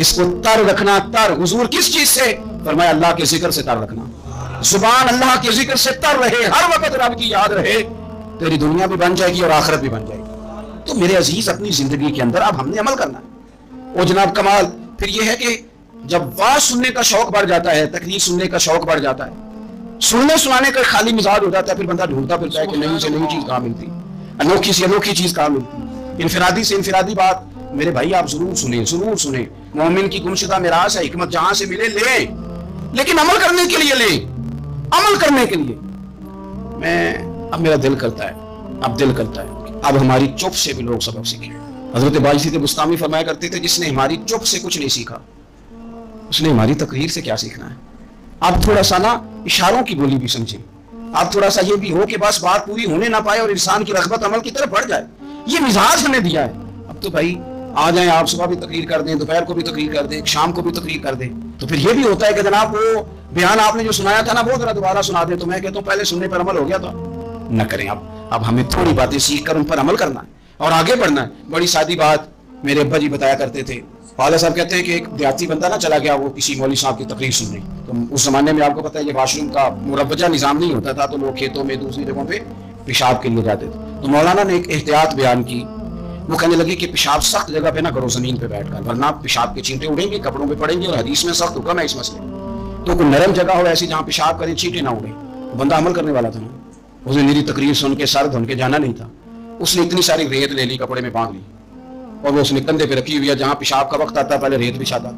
اس کو تر رکھنا. تر حضور کس چیز سے؟ فرمایا اللہ کے ذکر سے تر رکھنا. زبان اللہ کے ذکر سے تر رہے, ہر وقت رب کی یاد رہے, تیری دنیا بھی بن جائے گی اور آخرت بھی بن جائے گی. تو میرے عزیز اپنی زندگی کے اندر اب ہم نے عمل کرنا ہے. اور جناب کمال پھر یہ ہے کہ جب واز سننے کا شوق بڑھ جاتا ہے, تقریر سننے کا شوق بڑھ جاتا ہے, سننے سنانے کا خالی مزاج ہو جاتا ہے, پھر بندہ ڈھونڈتا پھرتا ہے کہ نئی سے نئی چیز کہاں ملتی, انوکھی سے انوکھی چیز کہاں ملتی, انفرادی سے انفرادی بات. میرے بھائی آپ ضرور سنیں, ضرور سنیں. مومن کی گمشدہ میراث ہے, حکمت جہاں سے ملے لیں, لیکن عمل کرنے کے لیے لیں, عمل کرنے کے لیے. اب میرا دل کرتا ہے اب ہماری چپ سے بھی لوگ سبق سیکھیں. حضرت باجی بستامی فرمایا کرتے تھے جس نے ہماری چپ سے کچھ نہیں سیکھا اس نے ہماری تقریر سے کیا سیکھنا ہے. آپ تھوڑا سا نا اشاروں کی بولی بھی سمجھیں, آپ تھوڑا سا یہ بھی ہو کہ بس بات پوری ہونے نہ پائے اور انسان کی رغبت عمل کی طرف بڑھ جائے. یہ مزاج ہمیں دیا ہے. اب تو بھائی آ جائیں, آپ صبح بھی تقریر کر دیں, دوپہر کو بھی تقریر کر دیں, شام کو بھی تقریر کر دیں, تو پھر یہ بھی ہوتا ہے کہ جناب وہ بیان آپ نے جو سنایا تھا نا وہ ذرا دوبارہ سنا دیں. تو میں کہتا ہوں پہلے سننے پر عمل ہو گیا تھا, نہ کریں. اب ہمیں تھوڑی باتیں سیکھ کر ان پر عمل کرنا ہے اور آگے بڑھنا ہے. بڑی سادی بات میرے ابا جی بتایا کرتے تھے. والد صاحب کہتے ہیں کہ ایک دیہاتی بندہ نہ چلا گیا وہ کسی مولوی صاحب کی تقریر سننے. تو اس زمانے میں آپ کو پتہ ہے یہ واش روم کا مروجہ نظام نہیں ہوتا تھا, تو لوگ کھیتوں میں دوسری جگہوں پہ پیشاب کے لیے جاتے تھے. تو مولانا نے ایک احتیاط بیان کی. وہ کہنے لگے کہ پیشاب سخت جگہ پہ نہ کرو, زمین پہ بیٹھ کر, ورنہ پیشاب کے چینٹے اڑیں گے, کپڑوں پہ پڑیں گے, اور حدیث میں سخت حکم ہے اس مسئلے. تو کوئی نرم جگہ ہو ایسی جہاں پیشاب کریں چینٹے نہ اڑیں. بندہ عمل کرنے والا تھا نا, اس نے میری تقریر سن کے سر دھن کے جانا نہیں تھا. اس نے اتنی ساری ریت لے لی, کپڑے میں باندھ لی, اور وہ اس نے کندھے پہ رکھی ہوئی ہے. جہاں پیشاب کا وقت آتا پہلے ریت بچھاتا,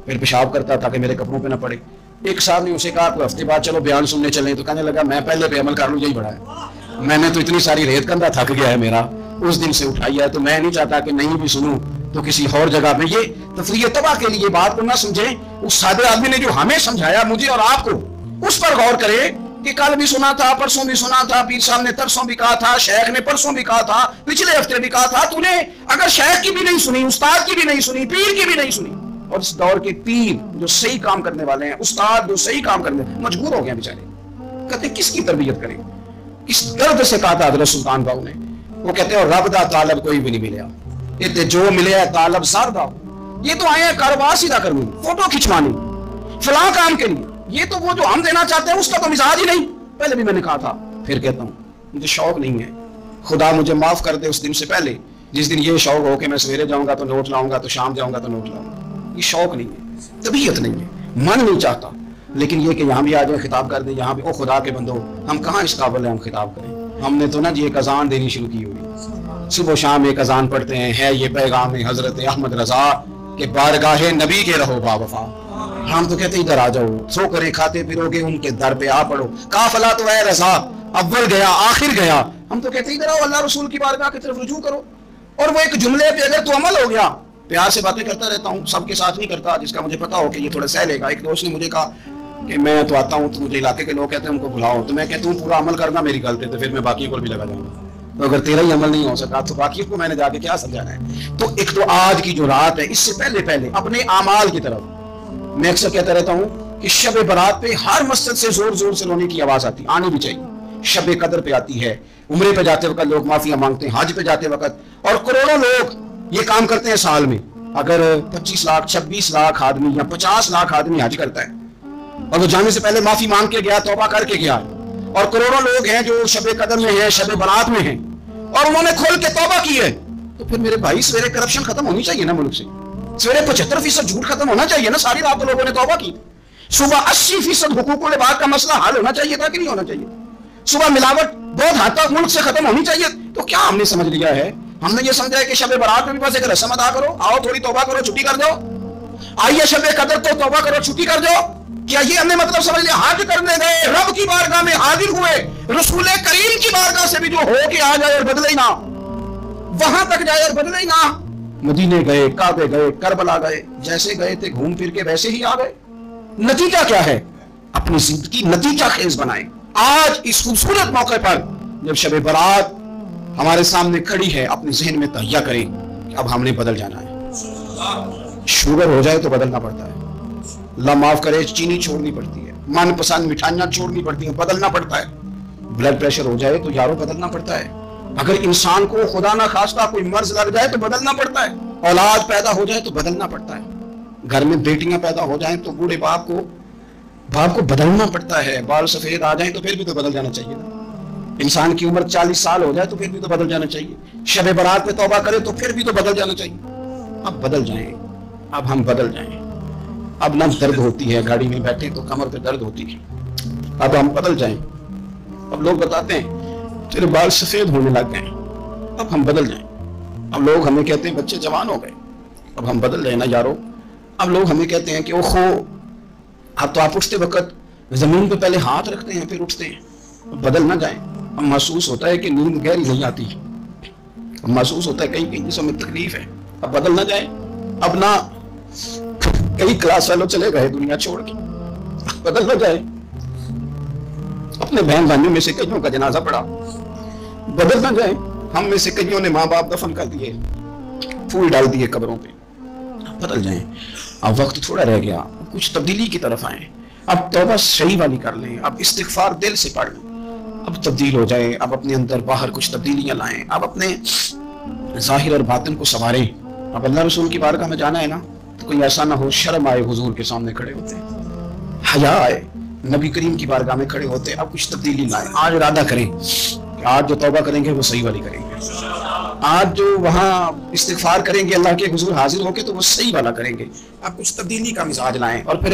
پھر پیشاب کرتا تاکہ میرے کپڑوں پہ نہ پڑے. ایک صاحب نے اسے کہا کوئی ہفتے بعد چلو بیان سننے چلیں. تو کہنے لگا میں پہلے پہ عمل کر لوں, یہی بڑا ہے. میں نے تو اتنی ساری ریت, کندھا تھک گیا ہے میرا, اس دن سے اٹھائی ہے. تو میں نہیں چاہتا کہ نہیں بھی سنوں تو کسی اور جگہ میں. یہ تفریح تباہ کے لیے بات کو نہ سمجھیں. اس سادے آدمی نے جو ہمیں سمجھایا مجھے اور آپ کو, اس پر غور کرے کہ کل بھی سنا تھا, پرسوں بھی سنا تھا, پیر صاحب نے ترسوں بھی کہا تھا, شیخ نے پرسوں بھی کہا تھا, پچھلے ہفتے بھی کہا تھا. تو نے اگر شیخ کی بھی نہیں سنی, استاد کی بھی نہیں سنی, پیر کی بھی نہیں سنی, اور اس دور کے پیر جو صحیح کام کرنے والے ہیں, استاد جو صحیح کام کرنے مجبور ہو گئے بیچارے, کہتے کس کی تربیت کریں. اس درد سے کہا تھا حضرت سلطان باؤ نے. وہ کہتے ہیں رب دا طالب کوئی بھی نہیں ملیا, یہ جو ملے ہے طالب سار دا. یہ تو آئے ہیں کاروبار سیدھا کرنے, فوٹو کھنچوانے, فلاں کام کے لیے. یہ تو وہ جو ہم دینا چاہتے ہیں اس کا تو مزاج ہی نہیں. پہلے بھی میں نے کہا تھا, پھر کہتا ہوں مجھے شوق نہیں ہے. خدا مجھے معاف کر دے اس دن سے پہلے جس دن یہ شوق ہو کہ میں سویرے جاؤں گا تو نوٹ لاؤں گا, تو شام جاؤں گا تو نوٹ لاؤں گا. یہ شوق نہیں ہے, طبیعت نہیں ہے, من نہیں چاہتا. لیکن یہ کہ یہاں بھی آ جائیں خطاب کر دیں, یہاں بھی او خدا کے بندو, ہم کہاں اس قابل ہیں ہم خطاب کریں. ہم نے تو نا جی ایک اذان دینی شروع کی ہوئی, صبح و شام ایک اذان پڑھتے ہیں. ہے یہ پیغام حضرت احمد رضا کہ بارگاہ نبی کے رہو با وفا. ہم تو کہتے ہیں ادھر آ جاؤ, سو کرے کھاتے پھرو گے ان کے در پہ آ پڑھو. قافلہ تو اے رضا اول گیا آخر گیا. ہم تو کہتے ہیں ادھر آؤ, اللہ رسول کی بارگاہ کی طرف رجوع کرو. اور وہ ایک جملے پہ اگر تو عمل ہو گیا, پیار سے باتیں کرتا رہتا ہوں, سب کے ساتھ نہیں کرتا, جس کا مجھے پتا ہو کہ یہ تھوڑا سہ لے گا. ایک دوست نے مجھے کہا کہ میں تو آتا ہوں تو مجھے علاقے کے لوگ کہتے ہیں ان کو بلاؤ, تو میں کہتا ہوں پورا عمل کرنا میری غلطی ہے, تو پھر میں باقی کو بھی لگا جاؤں گا. تو اگر تیرا ہی عمل نہیں ہو سکا تو باقی کو میں نے جا کے کیا سمجھانا ہے. تو ایک تو آج کی جو رات ہے اس سے پہلے اپنے اعمال کی طرف, میں اکثر کہتا رہتا ہوں کہ شب برات پہ ہر مسجد سے زور زور سے رونے کی آواز آتی, آنی بھی چاہیے. شب قدر پہ آتی ہے, عمرے پہ جاتے وقت لوگ معافیاں مانگتے ہیں, حج پہ جاتے وقت, اور کروڑوں لوگ یہ کام کرتے ہیں سال میں. اگر 25 لاکھ 26 لاکھ آدمی یا 50 لاکھ آدمی حج کرتا ہے اور وہ جانے سے پہلے معافی مانگ کے گیا, توبہ کر کے گیا, اور کروڑوں لوگ ہیں جو شب قدر میں ہیں, شب برات میں ہیں, اور انہوں نے کھول کے توبہ کی ہے, تو پھر میرے بھائی سویرے کرپشن ختم ہونی چاہیے نا ملک سے. سویرے 75% جھوٹ ختم ہونا چاہیے نا. ساری رات لوگوں نے توبہ کی. صبح 80% حقوق و لباس کا مسئلہ حل ہونا چاہیے تھا کہ نہیں ہونا چاہیے. صبح ملاوٹ بہت حد تک ملک سے ختم ہونی چاہیے. تو کیا ہم نے سمجھ لیا ہے, ہم نے یہ سمجھا ہے کہ شب برات میں بھی بس ایک رسم ادا کرو, آؤ تھوڑی توبہ کرو چھٹی کر دو, آئیے شب قدر تو توبہ کرو چھٹی کر دو. کیا یہ ہم نے مطلب سمجھ لیا؟ حج کرنے گئے, رب کی بارگاہ میں حاضر ہوئے, رسول کریم کی بارگاہ سے بھی جو ہو کے آ جائے اور بدلے ہی نہ, وہاں تک جائے اور بدلے ہی نہ. مدینے گئے, کعبے گئے, کربلا گئے, جیسے گئے تھے گھوم پھر کے ویسے ہی آ گئے. نتیجہ کیا ہے؟ اپنی زندگی نتیجہ خیز بنائیں. آج اس خوبصورت موقع پر جب شب برات ہمارے سامنے کھڑی ہے, اپنے ذہن میں تہیہ کریں کہ اب ہم نے بدل جانا ہے. شوگر ہو جائے تو بدلنا پڑتا ہے, اللہ معاف کرے چینی چھوڑنی پڑتی ہے, من پسند مٹھائیاں چھوڑنی پڑتی ہیں, بدلنا پڑتا ہے. بلڈ پریشر ہو جائے تو یارو بدلنا پڑتا ہے. اگر انسان کو خدا نہ خواستہ کوئی مرض لگ جائے تو بدلنا پڑتا ہے. اولاد پیدا ہو جائے تو بدلنا پڑتا ہے. گھر میں بیٹیاں پیدا ہو جائیں تو بوڑھے باپ کو بدلنا پڑتا ہے. بال سفید آ جائیں تو پھر بھی تو بدل جانا چاہیے. انسان کی عمر 40 سال ہو جائے تو پھر بھی تو بدل جانا چاہیے. شب برات میں توبہ کرے تو پھر بھی تو بدل جانا چاہیے. اب بدل جائیں, اب ہم بدل جائیں. اب نہ درد ہوتی ہے, گاڑی میں بیٹھے تو کمر پہ درد ہوتی ہے. اب ہم بدل جائیں. اب لوگ بتاتے ہیں تیرے بال سفید ہونے لگ گئے, اب ہم بدل جائیں. اب لوگ ہمیں کہتے ہیں بچے جوان ہو گئے, اب ہم بدل جائیں نا یارو. اب لوگ ہمیں کہتے ہیں کہ اوہو, اب تو آپ اٹھتے وقت زمین پہ پہلے ہاتھ رکھتے ہیں پھر اٹھتے ہیں. اب بدل نہ جائیں. اب محسوس ہوتا ہے کہ نیند گہری نہیں آتی, اب محسوس ہوتا ہے کہیں جسم میں تکلیف ہے. اب بدل نہ جائیں. اب نہ کئی کلاس والوں چلے گئے دنیا چھوڑ کے, بدل نہ جائیں. اپنے بہن بھائیوں میں سے کئیوں کا جنازہ پڑا, بدل نہ جائیں. ہم میں سے کئیوں نے ماں باپ دفن کر دیے, پھول ڈال دیے قبروں پہ. بدل جائیں. اب وقت تھوڑا رہ گیا, کچھ تبدیلی کی طرف آئیں. اب توبہ صحیح والی کر لیں, اب استغفار دل سے پڑھ لیں, اب تبدیل ہو جائیں. اب اپنے اندر باہر کچھ تبدیلیاں لائیں, اب اپنے ظاہر اور باطن کو سنواریں. اب اللہ رسول کی بارگاہ میں جانا ہے نا تو کوئی ایسا نہ ہو شرم آئے حضور کے سامنے کھڑے ہوتے, حیا آئے نبی کریم کی بارگاہ میں کھڑے ہوتے. اب کچھ تبدیلی لائیں. آج ارادہ کریں کہ آج جو توبہ کریں گے وہ صحیح والی کریں گے. آج جو وہاں استغفار کریں گے اللہ کے حضور حاضر ہو کے تو وہ صحیح والا کریں گے. اب کچھ تبدیلی کا مزاج لائیں اور پھر